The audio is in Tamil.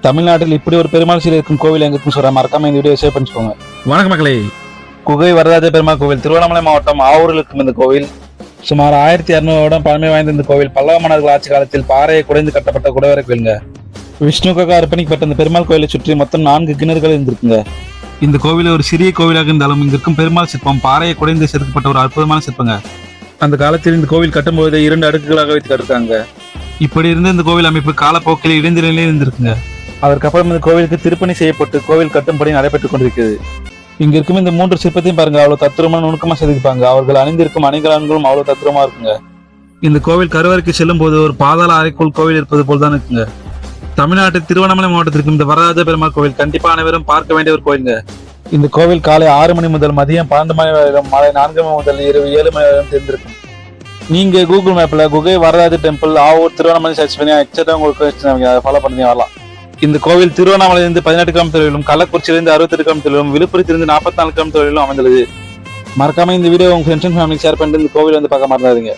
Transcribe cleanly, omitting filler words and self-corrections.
தமிழ்நாட்டில் இப்படி ஒரு பெருமாள் சிலை இருக்கும் கோவில் எங்க இருக்குன்னு சொல்ற மறக்காம இந்த வீடியோ சேவ் பண்ணிக்கோங்க. வணக்கம் மக்களே. குகை வரதராஜ பெருமாள் கோவில் திருவண்ணாமலை மாவட்டம் ஆவூரில் இருக்கும் இந்த கோவில் சுமார் 1600 பழமை வாய்ந்த இந்த கோவில் பல்லவ மன்னர்கள் ஆட்சி காலத்தில் பாறையை குடைந்து கட்டப்பட்ட குடைவரை கோயிலுங்க. விஷ்ணுக்காக அர்ப்பணிக்கப்பட்ட இந்த பெருமாள் கோயிலை சுற்றி மொத்தம் 4 கிணறுகள் இருந்திருக்குங்க. இந்த கோவில் ஒரு சிறிய கோவிலாக இருந்தாலும் இங்க இருக்கும் பெருமாள் சிற்பம் பாறையை குடைந்து செதுக்கப்பட்ட ஒரு அற்புதமான சிற்பங்க. அந்த காலத்தில் இந்த கோவில் கட்டும்போது 2 அடுக்குகளாக வைத்து கட்டிருக்காங்க. இப்படி இருந்த இந்த கோவில் அமைப்பு காலப்போக்கில் இடிந்த நிலையில் இருந்திருக்குங்க. அதற்கப்புறம் இந்த கோவிலுக்கு திருப்பணி செய்யப்பட்டு கோவில் கட்டும்படி நடைபெற்றுக் கொண்டிருக்கிறது. இங்க இருக்கும் இந்த 3 சிற்பத்தையும் பாருங்க, அவ்வளவு தத்ரூபமா நுணுக்கமா செதுக்கிப்பாங்க. அவர்கள் அணிந்திருக்கும் அணிகலன்களும் அவ்வளவு தத்ரூபமா இருக்குங்க. இந்த கோவில் கருவறைக்கு செல்லும் போது ஒரு பாதாள அறைக்குள் கோவில் இருப்பது போல்தான் இருக்குங்க. தமிழ்நாட்டு திருவண்ணாமலை மாவட்டத்திற்கு இந்த வரதராஜ பெருமாள் கோவில் கண்டிப்பா அனைவரும் பார்க்க வேண்டிய ஒரு கோயிலுங்க. இந்த கோவில் காலை 6 மணி முதல் மதியம் 12 மணி வரையிலும், மாலை 4 மணி முதல் இரவு 7 மணி வரையிலும் தெரிந்திருக்கும். நீங்க கூகுள் மேப்ல குகை வரதராஜ டெம்பிள் ஆவூர் திருவண்ணாமலை சர்ச் பண்ணி எக்ஸாக்டா உங்களுக்கு ஃபாலோ பண்ணி வரலாம். இந்த கோவில் திருவண்ணாமலையிலிருந்து 18 கிலோமீட்டரிலும், கள்ளக்குறிச்சியிலிருந்து 68 கிலோமீட்டரிலும், விழுப்புரத்திலிருந்து 44 கிலோமீட்டரிலும் அமைந்துள்ளது. மறக்காம இந்த வீடியோ உங்க ஃப்ரெண்ட்ஸ் அண்ட் ஃபேமிலி ஷேர் பண்ணிட்டு இந்த கோவில் வந்து பார்க்க மறந்துடாதீங்க.